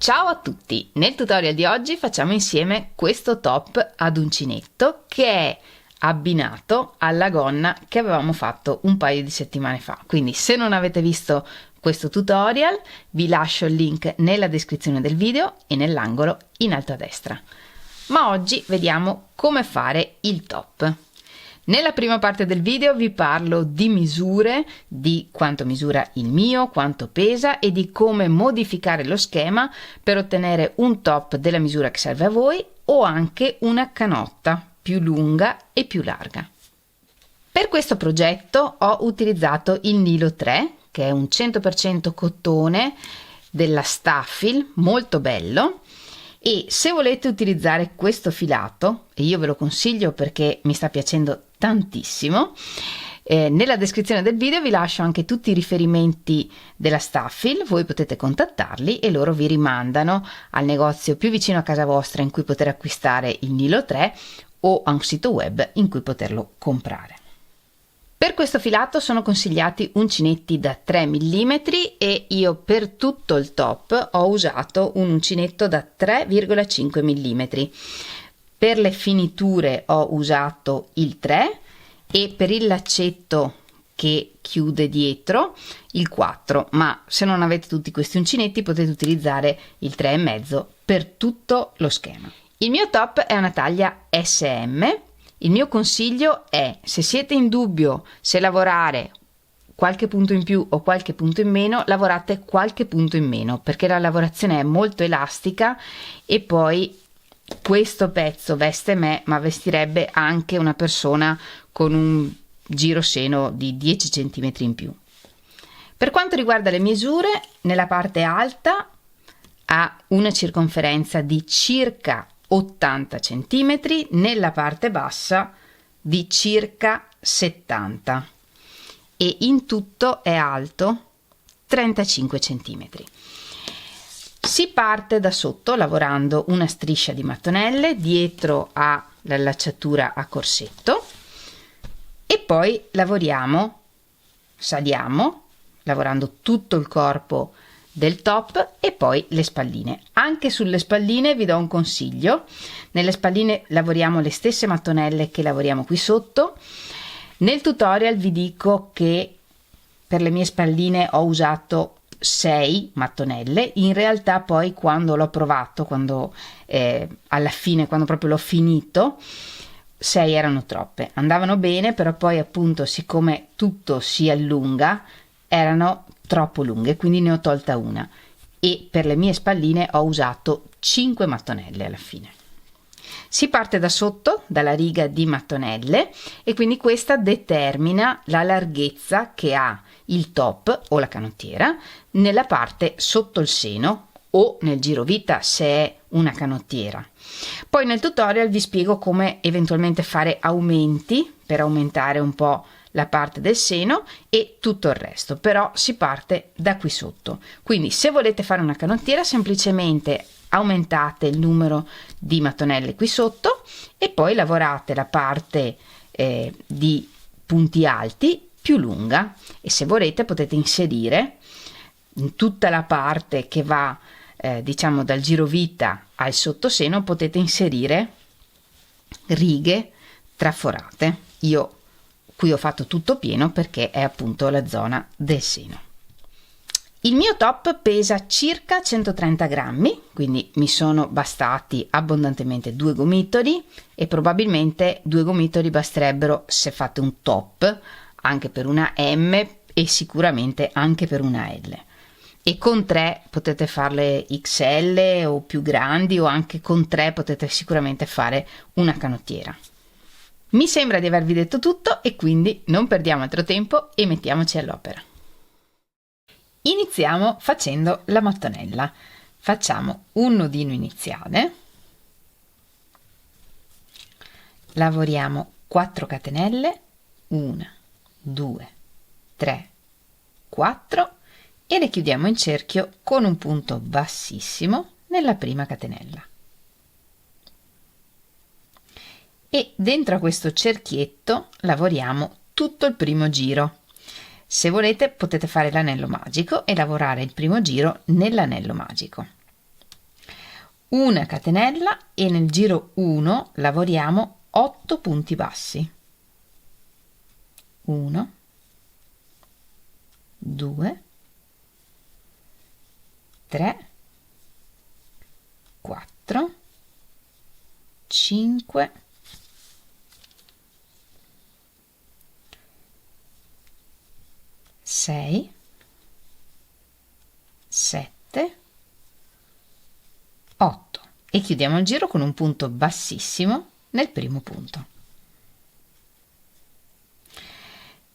Ciao a tutti! Nel tutorial di oggi facciamo insieme questo top ad uncinetto che è abbinato alla gonna che avevamo fatto un paio di settimane fa. Quindi se non avete visto questo tutorial vi lascio il link nella descrizione del video e nell'angolo in alto a destra. Ma oggi vediamo come fare il top. Nella prima parte del video vi parlo di misure, di quanto misura il mio, quanto pesa e di come modificare lo schema per ottenere un top della misura che serve a voi o anche una canotta più lunga e più larga. Per questo progetto ho utilizzato il Nilo 3, che è un 100% cotone della Staffil, molto bello. E se volete utilizzare questo filato, e io ve lo consiglio perché mi sta piacendo tantissimo, nella descrizione del video vi lascio anche tutti i riferimenti della Staffil, voi potete contattarli e loro vi rimandano al negozio più vicino a casa vostra in cui poter acquistare il Nilo 3 o a un sito web in cui poterlo comprare. Per questo filato sono consigliati uncinetti da 3 mm e io per tutto il top ho usato un uncinetto da 3,5 mm. Per le finiture ho usato il 3 e per il laccetto che chiude dietro il 4, ma se non avete tutti questi uncinetti potete utilizzare il 3,5 per tutto lo schema. Il mio top è una taglia SM. Il mio consiglio è, se siete in dubbio se lavorare qualche punto in più o qualche punto in meno, lavorate qualche punto in meno perché la lavorazione è molto elastica e poi questo pezzo veste me, ma vestirebbe anche una persona con un giro seno di 10 cm in più. Per quanto riguarda le misure, nella parte alta ha una circonferenza di circa 80 cm, nella parte bassa di circa 70 e in tutto è alto 35 cm. Si parte da sotto lavorando una striscia di mattonelle dietro all'allacciatura a corsetto e poi saliamo lavorando tutto il corpo del top e poi le spalline. Anche sulle spalline vi do un consiglio: nelle spalline lavoriamo le stesse mattonelle che lavoriamo qui sotto. Nel tutorial vi dico che per le mie spalline ho usato 6 mattonelle, in realtà poi quando l'ho provato, alla fine, quando proprio l'ho finito, 6 erano troppe, andavano bene, però poi appunto siccome tutto si allunga erano troppo lunghe, quindi ne ho tolta una e per le mie spalline ho usato 5 mattonelle alla fine. Si parte da sotto, dalla riga di mattonelle, e quindi questa determina la larghezza che ha il top o la canottiera nella parte sotto il seno o nel girovita se è una canottiera. Poi nel tutorial vi spiego come eventualmente fare aumenti per aumentare un po' la parte del seno e tutto il resto, però si parte da qui sotto. Quindi se volete fare una canottiera semplicemente aumentate il numero di mattonelle qui sotto e poi lavorate la parte di punti alti più lunga e se volete potete inserire in tutta la parte che va diciamo dal girovita al sottoseno, potete inserire righe traforate. Io qui ho fatto tutto pieno perché è appunto la zona del seno. Il mio top pesa circa 130 grammi, quindi mi sono bastati abbondantemente 2 gomitoli e probabilmente 2 gomitoli basterebbero se fate un top anche per una M e sicuramente anche per una L. E con 3 potete farle XL o più grandi, o anche con 3 potete sicuramente fare una canottiera. Mi sembra di avervi detto tutto e quindi non perdiamo altro tempo e mettiamoci all'opera. Iniziamo facendo la mattonella. Facciamo un nodino iniziale, lavoriamo 4 catenelle, 1, 2, 3, 4 e le chiudiamo in cerchio con un punto bassissimo nella prima catenella. E dentro a questo cerchietto lavoriamo tutto il primo giro. Se volete potete fare l'anello magico e lavorare il primo giro nell'anello magico. una catenella e nel giro 1 lavoriamo 8 punti bassi. 1, 2, 3, 4, 5, 6, 7, 8 e chiudiamo il giro con un punto bassissimo nel primo punto.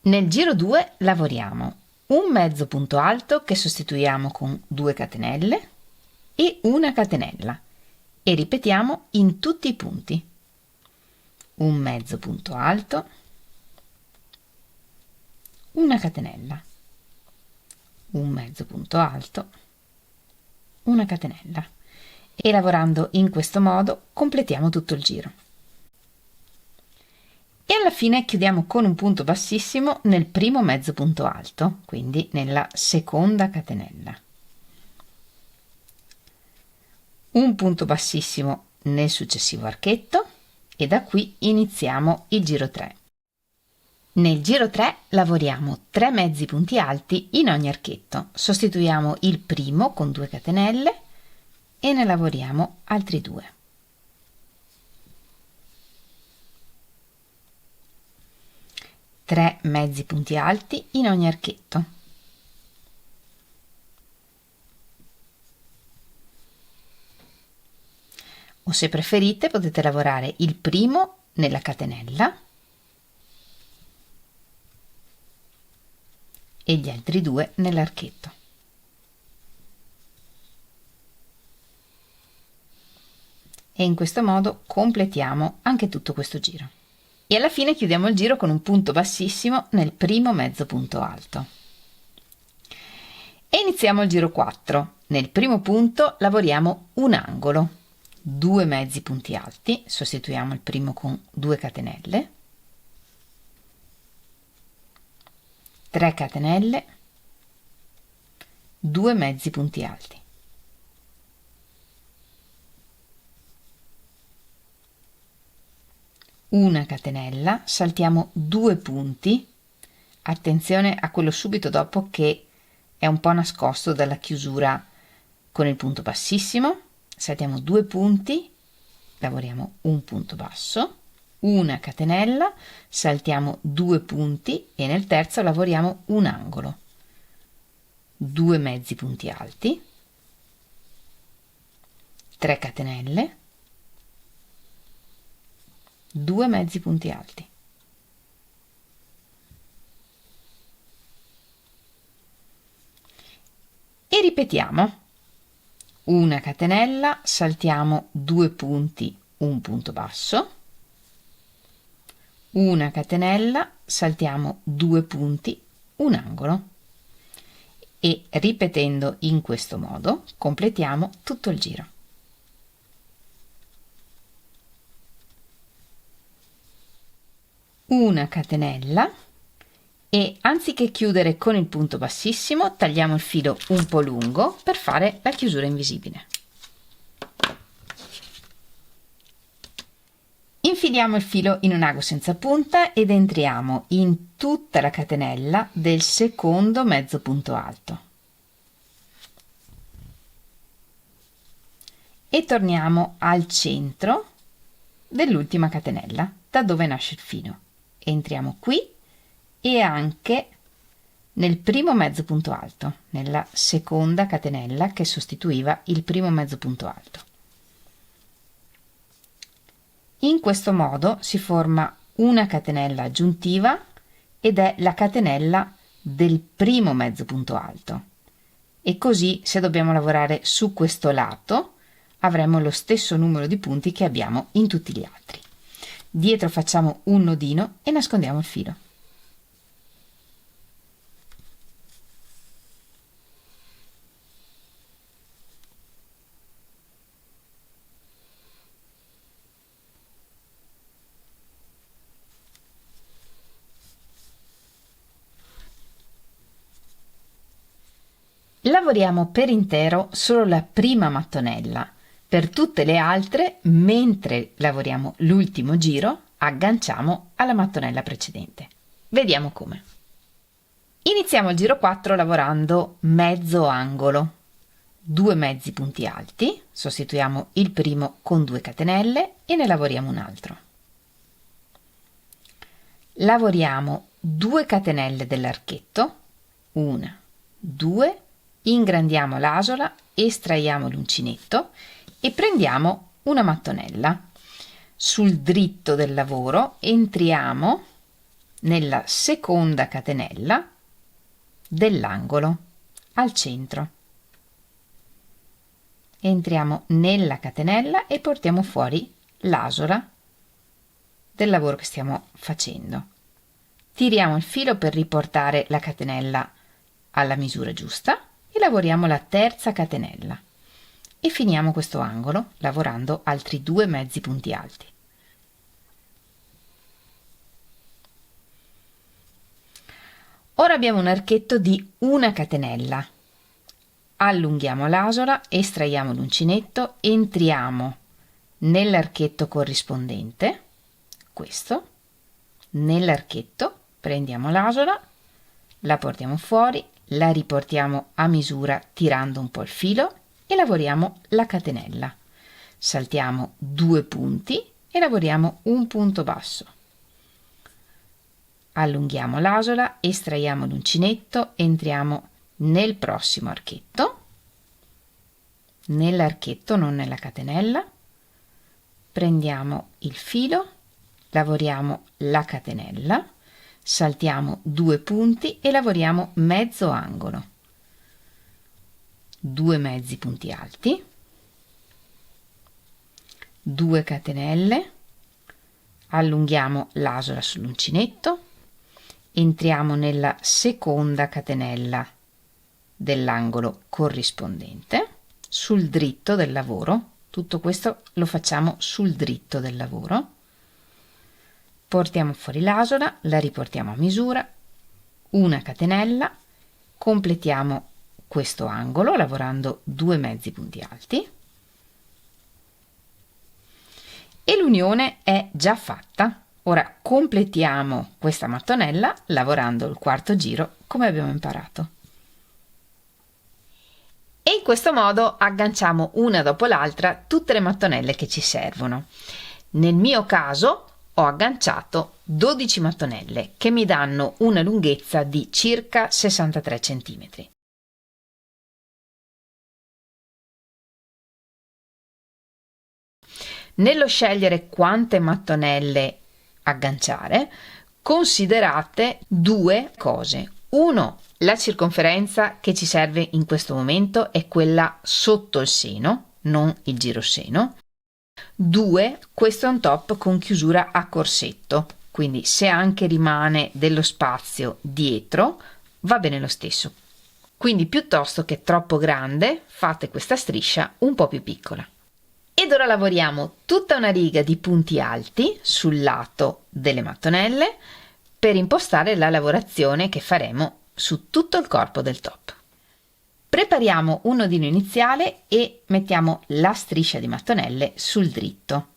Nel giro 2 lavoriamo un mezzo punto alto che sostituiamo con 2 catenelle e una catenella e ripetiamo in tutti i punti. Un mezzo punto alto, una catenella, un mezzo punto alto, una catenella e lavorando in questo modo completiamo tutto il giro. E alla fine chiudiamo con un punto bassissimo nel primo mezzo punto alto, quindi nella seconda catenella. Un punto bassissimo nel successivo archetto e da qui iniziamo il giro 3. Nel giro 3 lavoriamo 3 mezzi punti alti in ogni archetto, sostituiamo il primo con 2 catenelle e ne lavoriamo altri 2. Tre mezzi punti alti in ogni archetto. O se preferite potete lavorare il primo nella catenella e gli altri 2 nell'archetto. E in questo modo completiamo anche tutto questo giro. E alla fine chiudiamo il giro con un punto bassissimo nel primo mezzo punto alto. E iniziamo il giro 4. Nel primo punto lavoriamo un angolo, 2 mezzi punti alti, sostituiamo il primo con 2 catenelle, 3 catenelle, 2 mezzi punti alti. Una catenella, saltiamo 2 punti, attenzione a quello subito dopo che è un po' nascosto dalla chiusura con il punto bassissimo, saltiamo 2 punti, lavoriamo un punto basso, una catenella, saltiamo 2 punti e nel terzo lavoriamo un angolo, 2 mezzi punti alti, 3 catenelle, 2 mezzi punti alti. E ripetiamo. Una catenella, saltiamo 2 punti, un punto basso, una catenella, saltiamo 2 punti, un angolo e ripetendo in questo modo completiamo tutto il giro. Una catenella e anziché chiudere con il punto bassissimo tagliamo il filo un po' lungo per fare la chiusura invisibile. Infiliamo il filo in un ago senza punta ed entriamo in tutta la catenella del secondo mezzo punto alto e torniamo al centro dell'ultima catenella da dove nasce il filo. Entriamo qui e anche nel primo mezzo punto alto, nella seconda catenella che sostituiva il primo mezzo punto alto. In questo modo si forma una catenella aggiuntiva ed è la catenella del primo mezzo punto alto. E così, se dobbiamo lavorare su questo lato, avremo lo stesso numero di punti che abbiamo in tutti gli altri. Dietro facciamo un nodino e nascondiamo il filo. Lavoriamo per intero solo la prima mattonella, Per tutte le altre, mentre lavoriamo l'ultimo giro, agganciamo alla mattonella precedente. Vediamo come. Iniziamo il giro 4 lavorando mezzo angolo, 2 mezzi punti alti, sostituiamo il primo con 2 catenelle e ne lavoriamo un altro. Lavoriamo 2 catenelle dell'archetto, 1, 2, ingrandiamo l'asola, estraiamo l'uncinetto e prendiamo una mattonella. Sul dritto del lavoro entriamo nella seconda catenella dell'angolo al centro. Entriamo nella catenella e portiamo fuori l'asola del lavoro che stiamo facendo. Tiriamo il filo per riportare la catenella alla misura giusta e lavoriamo la terza catenella e finiamo questo angolo lavorando altri 2 mezzi punti alti. Ora abbiamo un archetto di una catenella. Allunghiamo l'asola, estraiamo l'uncinetto, entriamo nell'archetto corrispondente, questo, nell'archetto, prendiamo l'asola, la portiamo fuori, la riportiamo a misura tirando un po' il filo e lavoriamo la catenella. Saltiamo 2 punti e lavoriamo un punto basso. Allunghiamo l'asola, estraiamo l'uncinetto, entriamo nel prossimo archetto, nell'archetto, non nella catenella, prendiamo il filo, lavoriamo la catenella, saltiamo 2 punti e lavoriamo mezzo angolo, 2 mezzi punti alti, 2 catenelle, allunghiamo l'asola sull'uncinetto, entriamo nella seconda catenella dell'angolo corrispondente sul dritto del lavoro. Tutto questo lo facciamo sul dritto del lavoro. Portiamo fuori l'asola, la riportiamo a misura, una catenella, completiamo questo angolo lavorando 2 mezzi punti alti e l'unione è già fatta. Ora completiamo questa mattonella lavorando il quarto giro come abbiamo imparato. E in questo modo agganciamo una dopo l'altra tutte le mattonelle che ci servono. Nel mio caso ho agganciato 12 mattonelle che mi danno una lunghezza di circa 63 cm. Nello scegliere quante mattonelle agganciare, considerate 2 cose. 1, la circonferenza che ci serve in questo momento è quella sotto il seno, non il giroseno. 2, questo è un top con chiusura a corsetto, quindi se anche rimane dello spazio dietro va bene lo stesso. Quindi piuttosto che troppo grande, fate questa striscia un po' più piccola. Ed ora lavoriamo tutta una riga di punti alti sul lato delle mattonelle per impostare la lavorazione che faremo su tutto il corpo del top. Prepariamo un nodino iniziale e mettiamo la striscia di mattonelle sul dritto.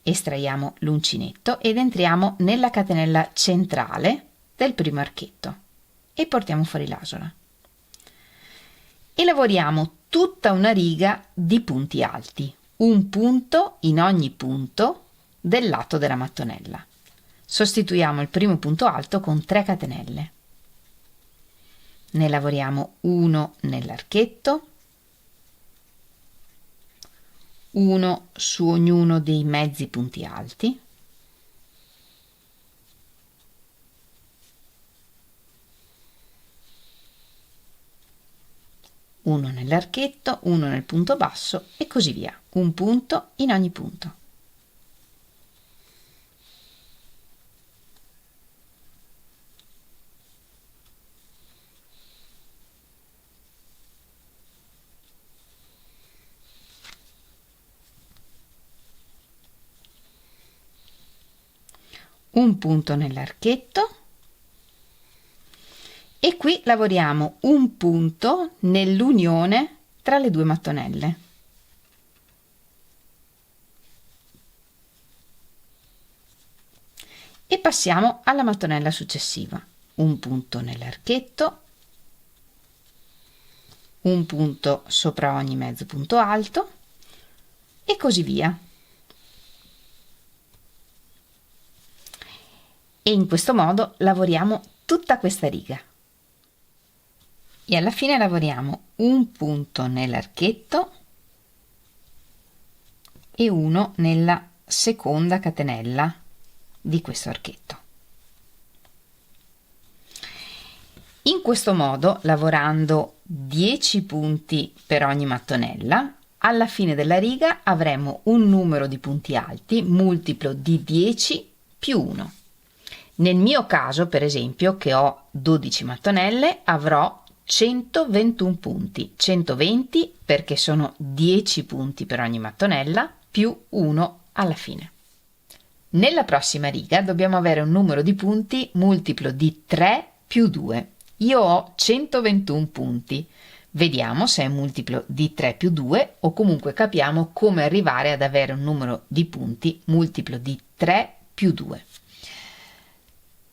Estraiamo l'uncinetto ed entriamo nella catenella centrale del primo archetto e portiamo fuori l'asola. E lavoriamo tutta una riga di punti alti, un punto in ogni punto del lato della mattonella. Sostituiamo il primo punto alto con 3 catenelle. Ne lavoriamo uno nell'archetto, uno su ognuno dei mezzi punti alti, uno nell'archetto, uno nel punto basso e così via, un punto in ogni punto. Un punto nell'archetto e qui lavoriamo un punto nell'unione tra le 2 mattonelle. passiamo alla mattonella successiva. Un punto nell'archetto, un punto sopra ogni mezzo punto alto e così via. E in questo modo lavoriamo tutta questa riga. E alla fine lavoriamo un punto nell'archetto e uno nella seconda catenella di questo archetto. In questo modo, lavorando 10 punti per ogni mattonella, alla fine della riga avremo un numero di punti alti multiplo di 10 più 1. Nel mio caso, per esempio, che ho 12 mattonelle, avrò 121 punti, 120 perché sono 10 punti per ogni mattonella più 1 alla fine. Nella prossima riga dobbiamo avere un numero di punti multiplo di 3 più 2. Io ho 121 punti. Vediamo se è multiplo di 3 più 2 o comunque capiamo come arrivare ad avere un numero di punti multiplo di 3 più 2.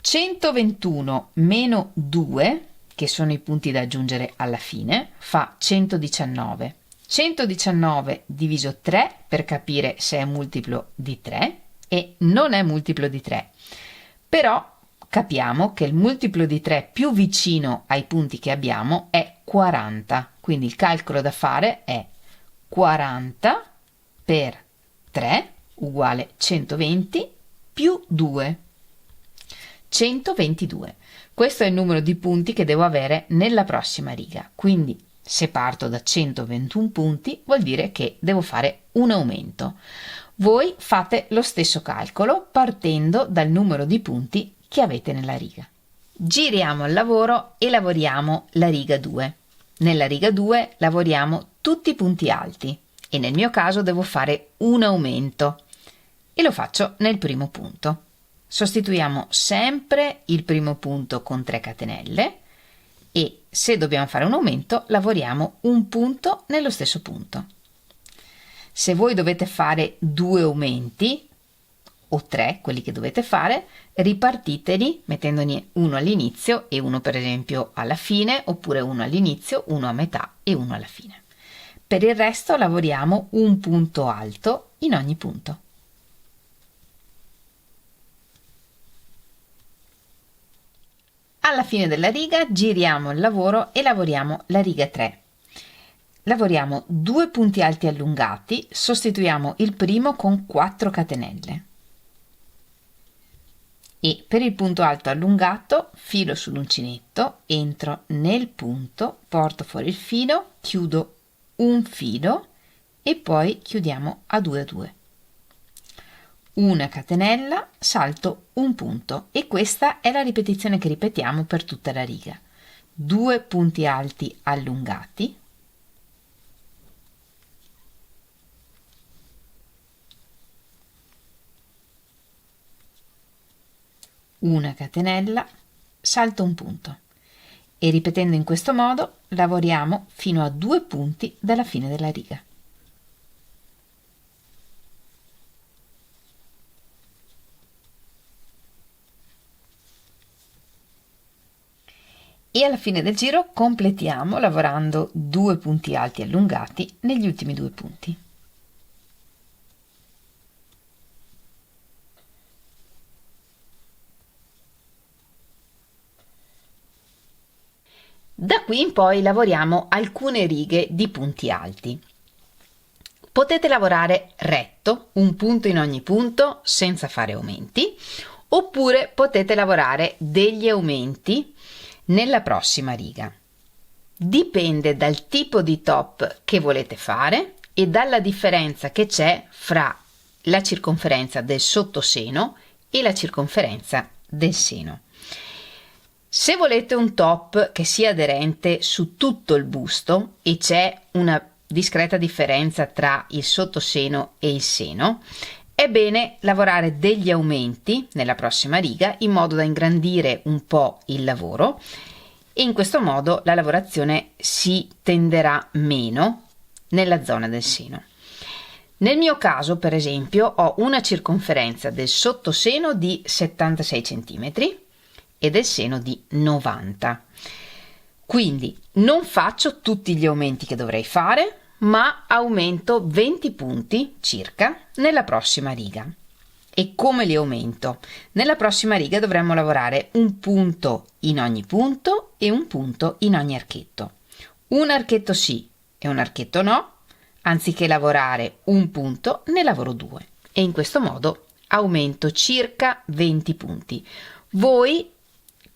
121 meno 2, che sono i punti da aggiungere alla fine, fa 119. 119 diviso 3 per capire se è multiplo di 3 e non è multiplo di 3. Però capiamo che il multiplo di 3 più vicino ai punti che abbiamo è 40. Quindi il calcolo da fare è 40 per 3 uguale 120 più 2. 122. Questo è il numero di punti che devo avere nella prossima riga. Quindi se parto da 121 punti vuol dire che devo fare un aumento. Voi fate lo stesso calcolo partendo dal numero di punti che avete nella riga. Giriamo il lavoro e lavoriamo la riga 2. Nella riga 2 lavoriamo tutti i punti alti e nel mio caso devo fare un aumento e lo faccio nel primo punto. Sostituiamo sempre il primo punto con 3 catenelle e se dobbiamo fare un aumento lavoriamo un punto nello stesso punto. Se voi dovete fare 2 aumenti o 3, quelli che dovete fare, ripartiteli mettendone uno all'inizio e uno per esempio alla fine, oppure uno all'inizio, uno a metà e uno alla fine. Per il resto lavoriamo un punto alto in ogni punto. Alla fine della riga giriamo il lavoro e lavoriamo la riga 3. Lavoriamo 2 punti alti allungati, sostituiamo il primo con 4 catenelle. E per il punto alto allungato filo sull'uncinetto, entro nel punto, porto fuori il filo, chiudo un filo e poi chiudiamo a 2 a 2. Una catenella, salto un punto e questa è la ripetizione che ripetiamo per tutta la riga. 2 punti alti allungati, una catenella, salto un punto e ripetendo in questo modo lavoriamo fino a 2 punti dalla fine della riga. E alla fine del giro completiamo lavorando 2 punti alti allungati negli ultimi 2 punti. Da qui in poi lavoriamo alcune righe di punti alti. Potete lavorare retto, un punto in ogni punto, senza fare aumenti, oppure potete lavorare degli aumenti nella prossima riga. Dipende dal tipo di top che volete fare e dalla differenza che c'è fra la circonferenza del sottoseno e la circonferenza del seno. Se volete un top che sia aderente su tutto il busto e c'è una discreta differenza tra il sottoseno e il seno, è bene lavorare degli aumenti nella prossima riga in modo da ingrandire un po' il lavoro e in questo modo la lavorazione si tenderà meno nella zona del seno. Nel mio caso, per esempio, ho una circonferenza del sottoseno di 76 cm e del seno di 90. Quindi non faccio tutti gli aumenti che dovrei fare, ma aumento 20 punti circa nella prossima riga. E come li aumento? Nella prossima riga dovremmo lavorare un punto in ogni punto e un punto in ogni archetto. Un archetto sì e un archetto no, anziché lavorare un punto ne lavoro due e in questo modo aumento circa 20 punti. Voi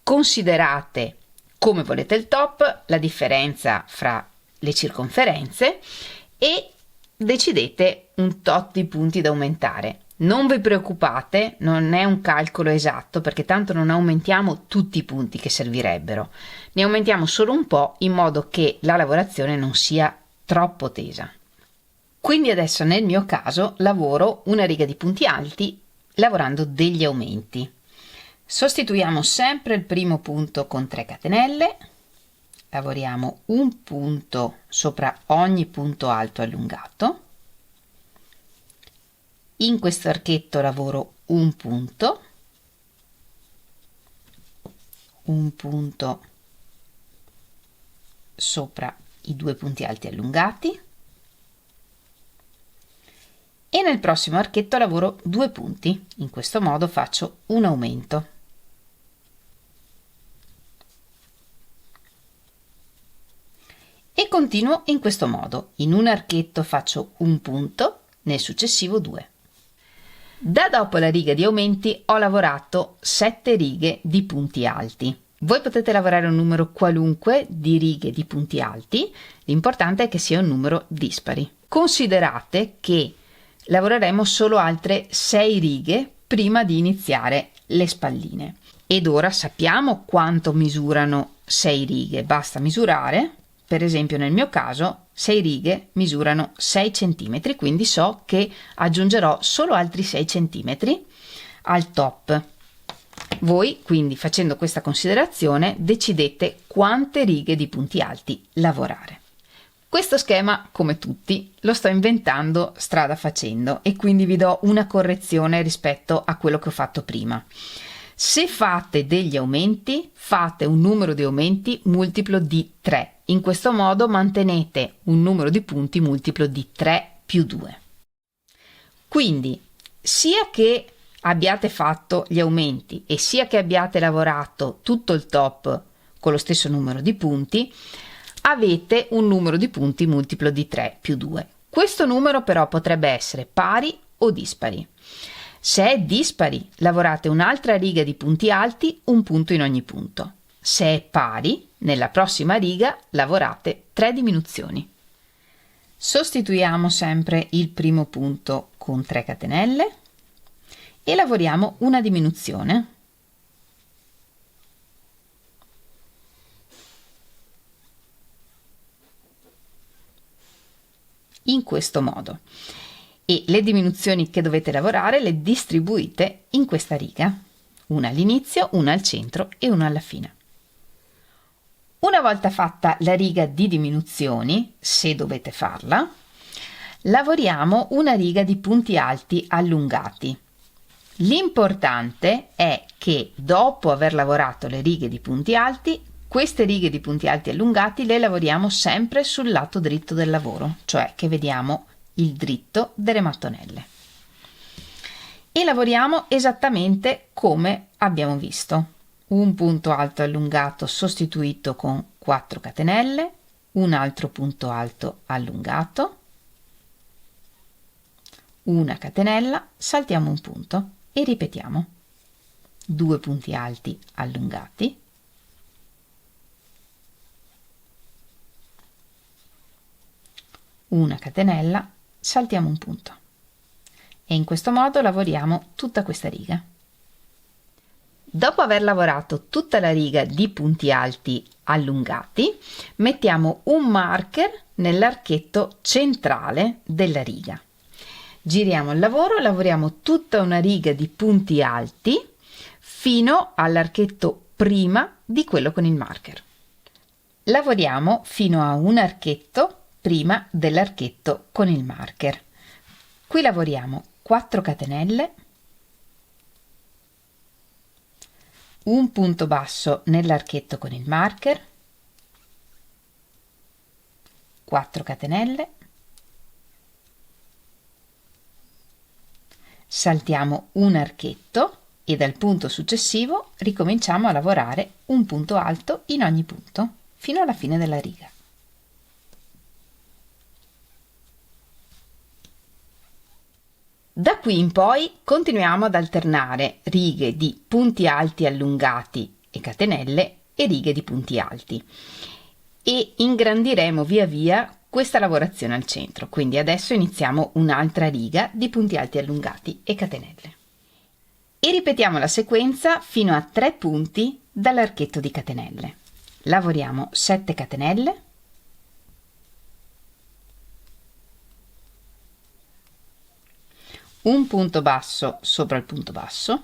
considerate come volete il top, la differenza fra le circonferenze e decidete un tot di punti da aumentare. Non vi preoccupate, non è un calcolo esatto perché tanto non aumentiamo tutti i punti che servirebbero, ne aumentiamo solo un po' in modo che la lavorazione non sia troppo tesa. Quindi adesso nel mio caso lavoro una riga di punti alti lavorando degli aumenti. Sostituiamo sempre il primo punto con 3 catenelle, lavoriamo un punto sopra ogni punto alto allungato. In questo archetto lavoro un punto sopra i due punti alti allungati e nel prossimo archetto lavoro 2 punti. In questo modo faccio un aumento. E continuo in questo modo. In un archetto faccio un punto, nel successivo 2. Da dopo la riga di aumenti ho lavorato 7 righe di punti alti. Voi potete lavorare un numero qualunque di righe di punti alti, l'importante è che sia un numero dispari. Considerate che lavoreremo solo altre 6 righe prima di iniziare le spalline. Ed ora sappiamo quanto misurano 6 righe, basta misurare. Per esempio nel mio caso 6 righe misurano 6 cm, quindi so che aggiungerò solo altri 6 cm al top. Voi quindi facendo questa considerazione decidete quante righe di punti alti lavorare. Questo schema, come tutti, lo sto inventando strada facendo e quindi vi do una correzione rispetto a quello che ho fatto prima. Se fate degli aumenti, fate un numero di aumenti multiplo di 3. In questo modo mantenete un numero di punti multiplo di 3 più 2. Quindi, sia che abbiate fatto gli aumenti e sia che abbiate lavorato tutto il top con lo stesso numero di punti, avete un numero di punti multiplo di 3 più 2. Questo numero però potrebbe essere pari o dispari. Se è dispari, lavorate un'altra riga di punti alti, un punto in ogni punto. Se è pari, nella prossima riga lavorate 3 diminuzioni. Sostituiamo sempre il primo punto con 3 catenelle e lavoriamo una diminuzione. In questo modo. E le diminuzioni che dovete lavorare le distribuite in questa riga, una all'inizio, una al centro e una alla fine. Una volta fatta la riga di diminuzioni, se dovete farla, lavoriamo una riga di punti alti allungati. L'importante è che dopo aver lavorato le righe di punti alti, queste righe di punti alti allungati le lavoriamo sempre sul lato dritto del lavoro, cioè che vediamo il dritto delle mattonelle. E lavoriamo esattamente come abbiamo visto. Un punto alto allungato sostituito con 4 catenelle, un altro punto alto allungato, una catenella, saltiamo un punto e ripetiamo. 2 punti alti allungati, una catenella, saltiamo un punto e in questo modo lavoriamo tutta questa riga. Dopo aver lavorato tutta la riga di punti alti allungati, mettiamo un marker nell'archetto centrale della riga. Giriamo il lavoro, lavoriamo tutta una riga di punti alti fino all'archetto prima di quello con il marker. Lavoriamo fino a un archetto prima dell'archetto con il marker. Qui lavoriamo 4 catenelle, un punto basso nell'archetto con il marker, 4 catenelle, saltiamo un archetto e dal punto successivo ricominciamo a lavorare un punto alto in ogni punto fino alla fine della riga. Da qui in poi continuiamo ad alternare righe di punti alti allungati e catenelle e righe di punti alti e ingrandiremo via via questa lavorazione al centro. Quindi adesso iniziamo un'altra riga di punti alti allungati e catenelle e ripetiamo la sequenza fino a 3 punti dall'archetto di catenelle. Lavoriamo 7 catenelle, un punto basso sopra il punto basso,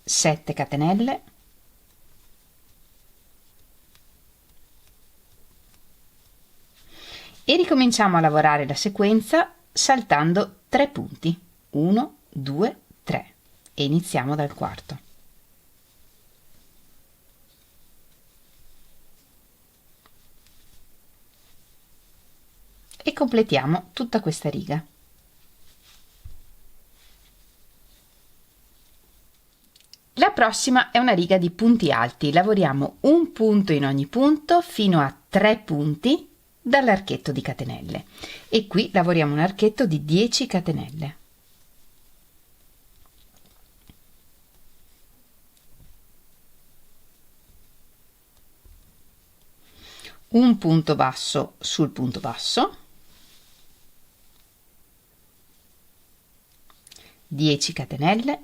7 catenelle, e ricominciamo a lavorare la sequenza saltando 3 punti, 1, 2, 3 e iniziamo dal quarto. E completiamo tutta questa riga. La prossima è una riga di punti alti, lavoriamo un punto in ogni punto fino a 3 punti dall'archetto di catenelle e qui lavoriamo un archetto di 10 catenelle. Un punto basso sul punto basso, 10 catenelle,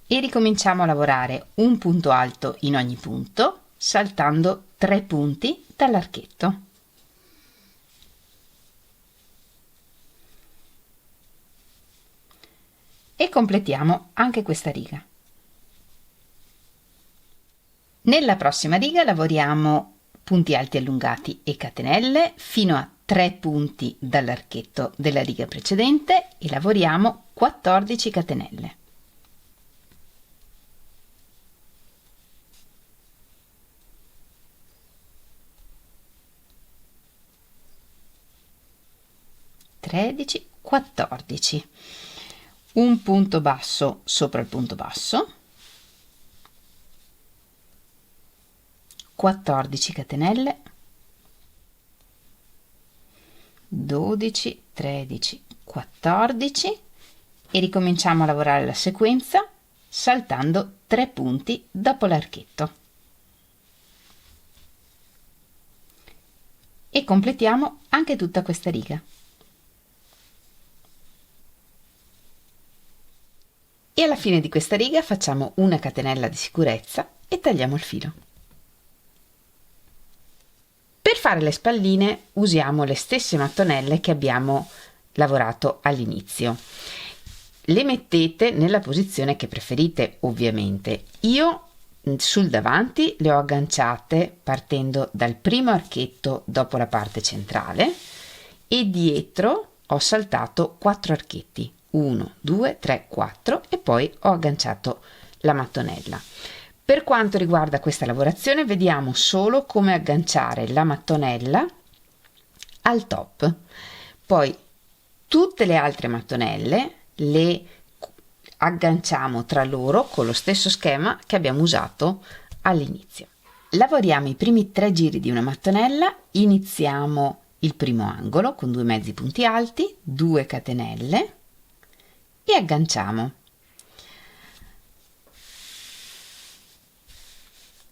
e ricominciamo a lavorare un punto alto in ogni punto saltando 3 punti dall'archetto. E completiamo anche questa riga. Nella prossima riga lavoriamo punti alti allungati e catenelle fino a 3 punti dall'archetto della riga precedente e lavoriamo 14 catenelle. (13, 14) un punto basso sopra il punto basso, 14 catenelle, 12, 13, 14 e ricominciamo a lavorare la sequenza saltando 3 punti dopo l'archetto e completiamo anche tutta questa riga. E alla fine di questa riga facciamo una catenella di sicurezza e tagliamo il filo. Per fare le spalline usiamo le stesse mattonelle che abbiamo lavorato all'inizio. Le mettete nella posizione che preferite, ovviamente. Io sul davanti le ho agganciate partendo dal primo archetto dopo la parte centrale e dietro ho saltato 4 archetti. 1, 2, 3, 4 e poi ho agganciato la mattonella. Per quanto riguarda questa lavorazione vediamo solo come agganciare la mattonella al top. Poi tutte le altre mattonelle le agganciamo tra loro con lo stesso schema che abbiamo usato all'inizio. Lavoriamo i primi 3 giri di una mattonella, iniziamo il primo angolo con 2 mezzi punti alti, 2 catenelle e agganciamo.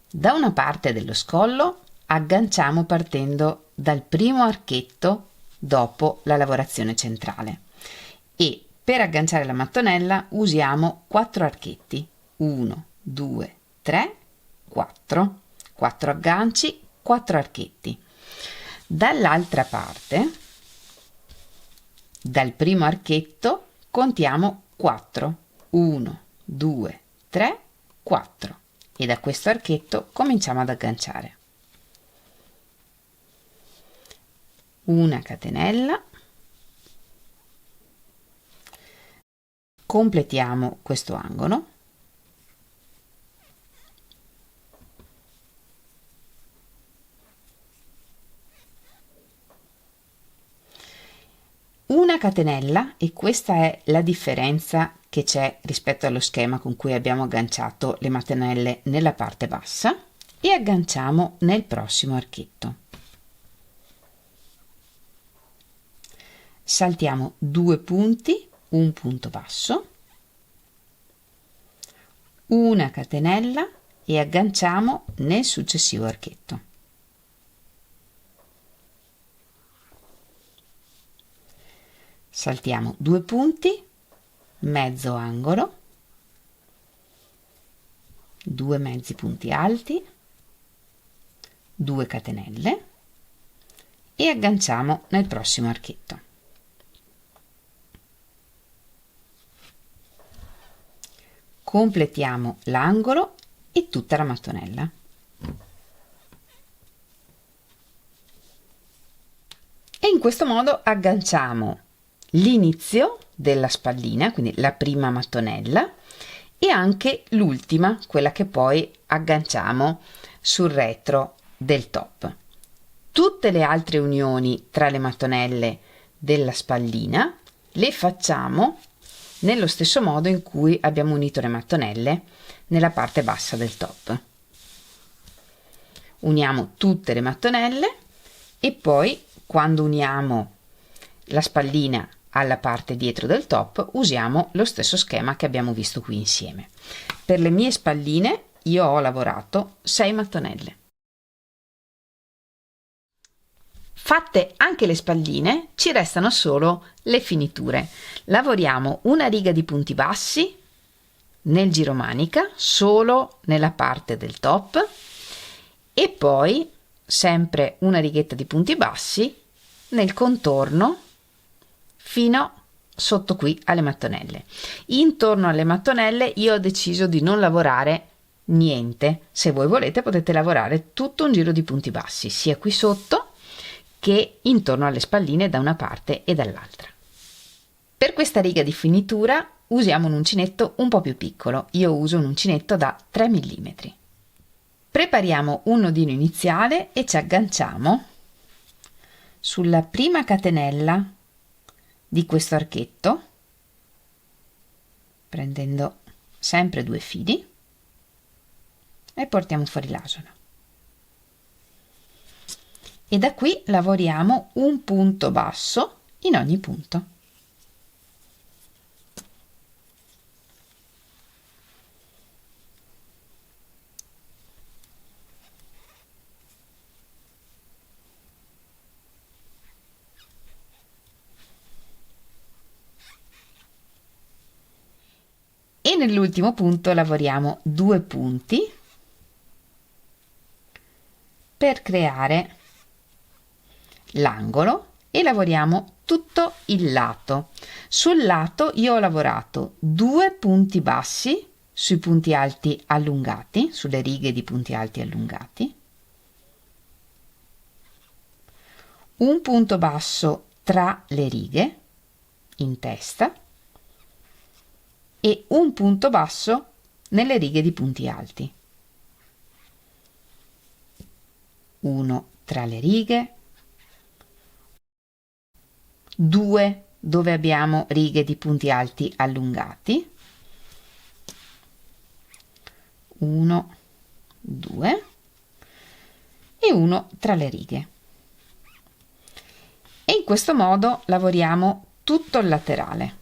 Da una parte dello scollo agganciamo partendo dal primo archetto dopo la lavorazione centrale e per agganciare la mattonella usiamo 4 archetti, 1, 2, 3, 4, 4 agganci, 4 archetti. Dall'altra parte, dal primo archetto, contiamo 4, 1, 2, 3, 3, 4 e da questo archetto cominciamo ad agganciare. Una catenella, completiamo questo angolo, una catenella, e questa è la differenza che c'è rispetto allo schema con cui abbiamo agganciato le mattonelle nella parte bassa, e agganciamo nel prossimo archetto. Saltiamo 2 punti, un punto basso, una catenella e agganciamo nel successivo archetto. Saltiamo 2 punti, mezzo angolo, 2 mezzi punti alti, 2 catenelle e agganciamo nel prossimo archetto. Completiamo l'angolo e tutta la mattonella. E in questo modo agganciamo l'inizio della spallina, quindi la prima mattonella, e anche l'ultima, quella che poi agganciamo sul retro del top. Tutte le altre unioni tra le mattonelle della spallina le facciamo nello stesso modo in cui abbiamo unito le mattonelle nella parte bassa del top. Uniamo tutte le mattonelle e poi, quando uniamo la spallina alla parte dietro del top, usiamo lo stesso schema che abbiamo visto qui insieme. Per le mie spalline io ho lavorato 6 mattonelle. Fatte anche le spalline, ci restano solo le finiture. Lavoriamo una riga di punti bassi nel giromanica solo nella parte del top e poi sempre una righetta di punti bassi nel contorno fino sotto qui alle mattonelle. Intorno alle mattonelle io ho deciso di non lavorare niente. Se voi volete potete lavorare tutto un giro di punti bassi sia qui sotto che intorno alle spalline da una parte e dall'altra. Per questa riga di finitura usiamo un uncinetto un po' più piccolo. Io uso un uncinetto da 3 mm. Prepariamo un nodino iniziale e ci agganciamo sulla prima catenella di questo archetto, prendendo sempre 2 fili, e portiamo fuori l'asino. E da qui lavoriamo un punto basso in ogni punto. E nell'ultimo punto lavoriamo 2 punti per creare l'angolo e lavoriamo tutto il lato. Sul lato io ho lavorato 2 punti bassi sui punti alti allungati, sulle righe di punti alti allungati, un punto basso tra le righe in testa e un punto basso nelle righe di punti alti, uno tra le righe, 2 dove abbiamo righe di punti alti allungati, 1, 2 e 1 tra le righe. E in questo modo lavoriamo tutto il laterale.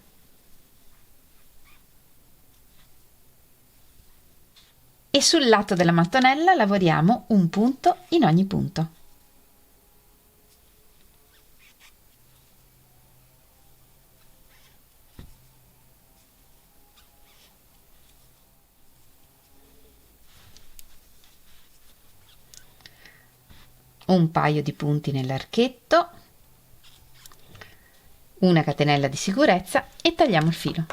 E sul lato della mattonella lavoriamo un punto in ogni punto. Un paio di punti nell'archetto, una catenella di sicurezza e tagliamo il filo.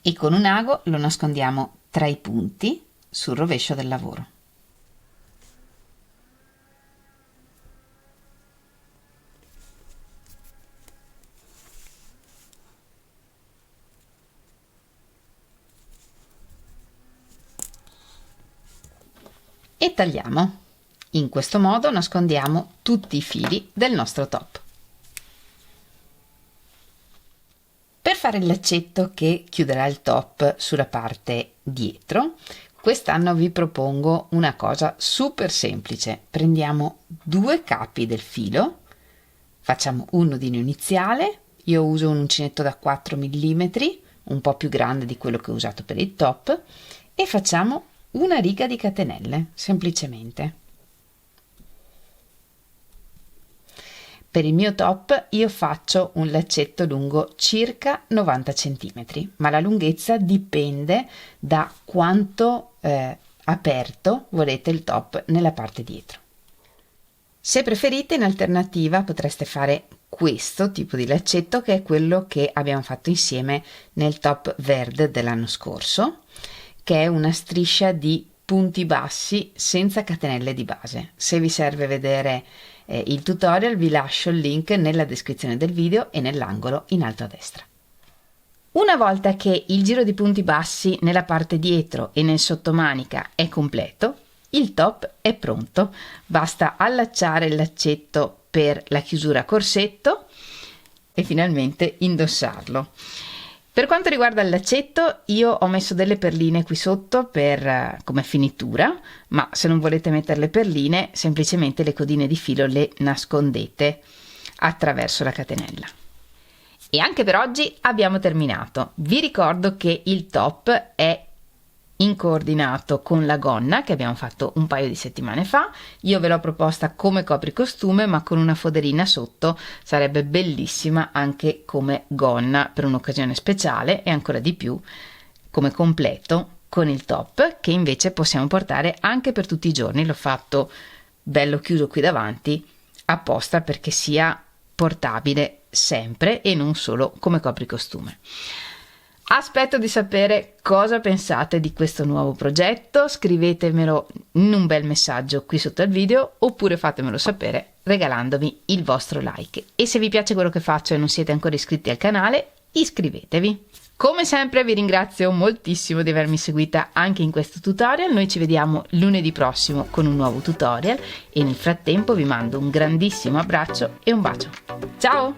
e con un ago lo nascondiamo tra i punti sul rovescio del lavoro. E tagliamo. In questo modo nascondiamo tutti i fili del nostro top. Per fare il laccetto che chiuderà il top sulla parte dietro, quest'anno vi propongo una cosa super semplice. Prendiamo 2 capi del filo, facciamo un nodino iniziale, io uso un uncinetto da 4 mm, un po' più grande di quello che ho usato per il top, e facciamo una riga di catenelle, semplicemente. Per il mio top io faccio un laccetto lungo circa 90 cm, ma la lunghezza dipende da quanto aperto volete il top nella parte dietro. Se preferite, in alternativa potreste fare questo tipo di laccetto, che è quello che abbiamo fatto insieme nel top verde dell'anno scorso, che è una striscia di punti bassi senza catenelle di base. Se vi serve vedere il tutorial, vi lascio il link nella descrizione del video e nell'angolo in alto a destra. Una volta che il giro di punti bassi nella parte dietro e nel sottomanica è completo, il top è pronto. Basta allacciare il laccetto per la chiusura a corsetto e finalmente indossarlo. Per quanto riguarda il laccetto, io ho messo delle perline qui sotto come finitura, ma se non volete mettere le perline, semplicemente le codine di filo le nascondete attraverso la catenella. E anche per oggi abbiamo terminato. Vi ricordo che il top è in coordinato con la gonna che abbiamo fatto un paio di settimane fa. Io ve l'ho proposta come copricostume, ma con una foderina sotto sarebbe bellissima anche come gonna per un'occasione speciale, e ancora di più come completo con il top, che invece possiamo portare anche per tutti i giorni. L'ho fatto bello chiuso qui davanti apposta perché sia portabile sempre e non solo come copricostume. Aspetto di sapere cosa pensate di questo nuovo progetto. Scrivetemelo in un bel messaggio qui sotto al video, oppure fatemelo sapere regalandomi il vostro like. E se vi piace quello che faccio e non siete ancora iscritti al canale, iscrivetevi. Come sempre vi ringrazio moltissimo di avermi seguita anche in questo tutorial. Noi ci vediamo lunedì prossimo con un nuovo tutorial e nel frattempo vi mando un grandissimo abbraccio e un bacio. Ciao!